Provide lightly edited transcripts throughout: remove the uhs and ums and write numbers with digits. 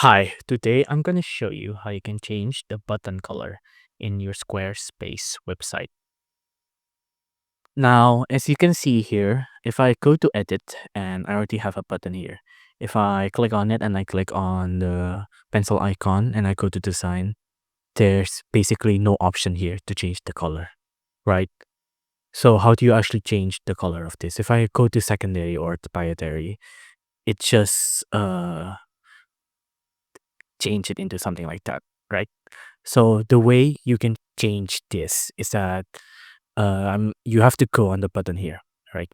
Hi, today I'm going to show you how you can change the button color in your Squarespace website. Now, as you can see here, if I go to edit and I already have a button here, if I click on it and I click on the pencil icon and I go to design, there's basically no option here to change the color, right? So how do you actually change the color of this? If I go to secondary or proprietary, it just change it into something like that, right? So the way you can change this is that you have to go on the button here, right?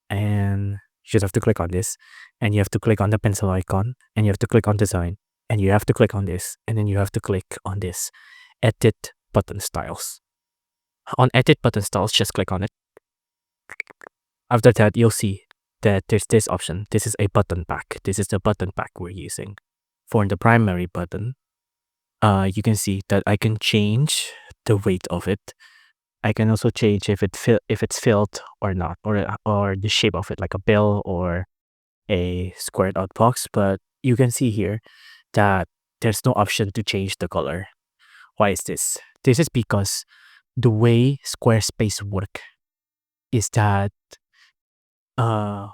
And you just have to click on this, and you have to click on the pencil icon, and you have to click on design, and you have to click on this, and then you have to click on this, edit button styles. On edit button styles, just click on it. After that, you'll see that there's this option. This is a button pack. This is the button pack we're using. For the primary button, you can see that I can change the weight of it. I can also change if it's filled or not, or the shape of it, like a bill or a squared out box. But you can see here that there's no option to change the color. Why is this? This is because the way Squarespace work is that uh,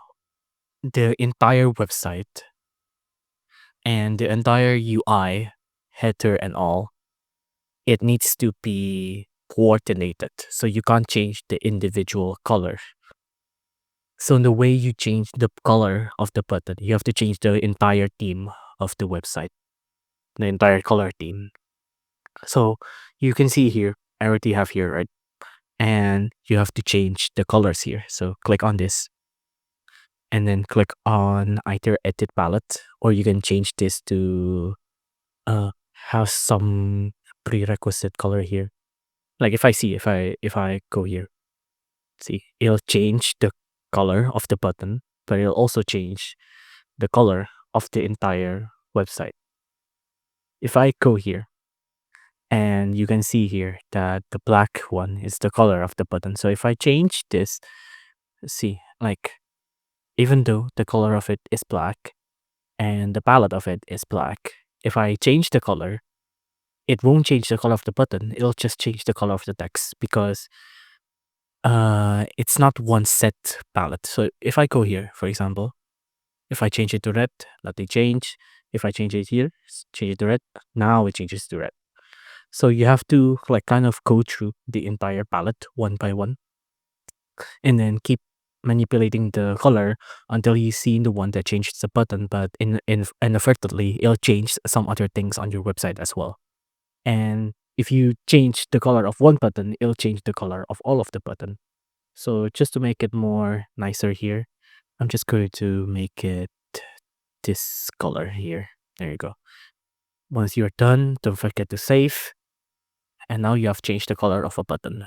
the entire website and the entire UI, header and all, it needs to be coordinated. So you can't change the individual color. So the way you change the color of the button, you have to change the entire theme of the website, the entire color theme. So you can see here, I already have here, right? And you have to change the colors here. So click on this and then click on either edit palette, or you can change this to uh have some prerequisite color here. Like if I go here, see, it'll change the color of the button, but it'll also change the color of the entire website. If I go here, and you can see here that the black one is the color of the button. So if I change this, see, like, even though the color of it is black and the palette of it is black, if I change the color, it won't change the color of the button. It'll just change the color of the text because it's not one set palette. So if I go here, for example, if I change it to red, let it change. If I change it here, change it to red, now it changes to red. So you have to like kind of go through the entire palette one by one and then keep manipulating the color until you see the one that changes the button, but inadvertently it'll change some other things on your website as well. And if you change the color of one button, it'll change the color of all of the button. So just to make it more nicer here, I'm just going to make it this color here. There you go. Once you're done, don't forget to save. And now you have changed the color of a button.